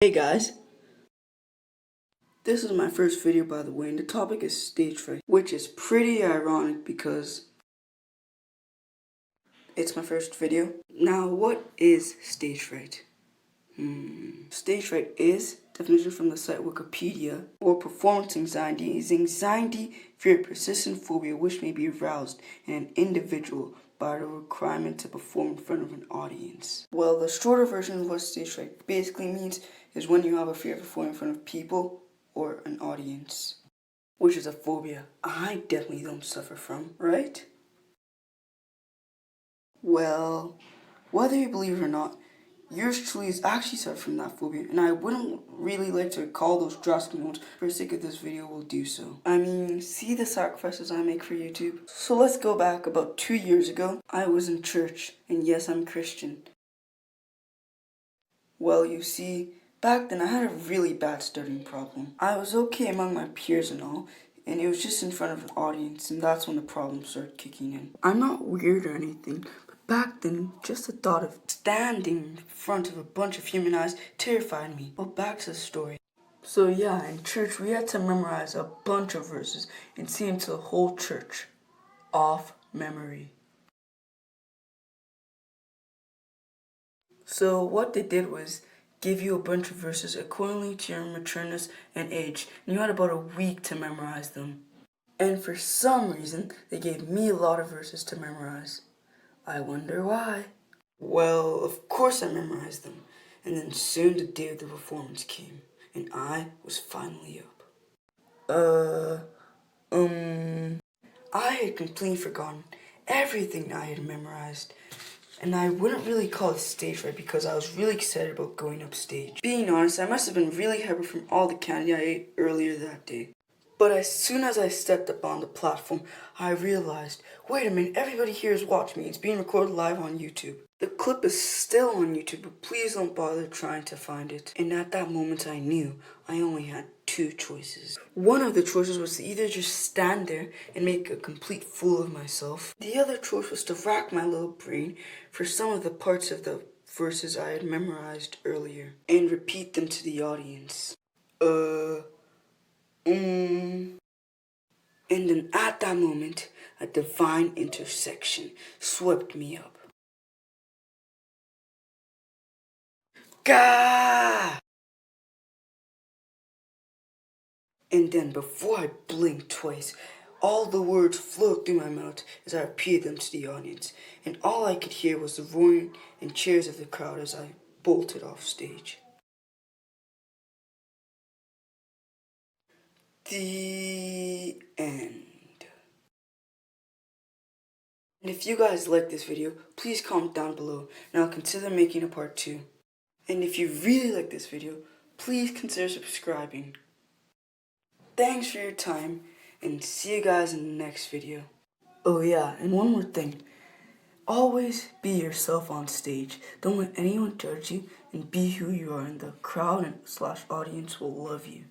Hey guys, this is my first video by the way, and the topic is stage fright, which is pretty ironic because it's my first video. Now, what is stage fright? Stage fright is, definition from the site Wikipedia, or performance anxiety is anxiety, fear, persistent phobia which may be aroused in an individual by the requirement to perform in front of an audience. Well, the shorter version of what stage fright basically means is when you have a fear of performing in front of people or an audience, which is a phobia I definitely don't suffer from, right? Well, whether you believe it or not, yours truly is actually suffered from that phobia, and I wouldn't really like to recall those drastic moments. For the sake of this video, will do so. I mean, see the sacrifices I make for YouTube. So let's go back about 2 years ago. I was in church, and yes, I'm Christian. Well, you see, back then I had a really bad stuttering problem. I was okay among my peers and all, and it was just in front of an audience, and that's when the problem started kicking in. I'm not weird or anything, but back then, just the thought of standing in front of a bunch of human eyes terrified me. Well, back to the story. So yeah, in church we had to memorize a bunch of verses and sing them to the whole church, off memory. So what they did was give you a bunch of verses accordingly to your matureness and age, and you had about a week to memorize them. And for some reason, they gave me a lot of verses to memorize. I wonder why. Well, of course I memorized them, and then soon the day of the performance came, and I was finally up. I had completely forgotten everything I had memorized. And I wouldn't really call it stage fright because I was really excited about going upstage. Being honest, I must have been really hyper from all the candy I ate earlier that day. But as soon as I stepped up on the platform, I realized, wait a minute, everybody here is watching me. It's being recorded live on YouTube. The clip is still on YouTube, but please don't bother trying to find it. And at that moment I knew I only had two choices. One of the choices was to either just stand there and make a complete fool of myself. The other choice was to rack my little brain for some of the parts of the verses I had memorized earlier and repeat them to the audience. And then at that moment, a divine intersection swept me up. Gah! And then before I blinked twice, all the words flowed through my mouth as I repeated them to the audience, and all I could hear was the roaring and cheers of the crowd as I bolted off stage. The end. And if you guys like this video, please comment down below, and I'll consider making a part 2. And if you really like this video, please consider subscribing. Thanks for your time, and see you guys in the next video. Oh yeah, and one more thing. Always be yourself on stage. Don't let anyone judge you, and be who you are, and the crowd and / audience will love you.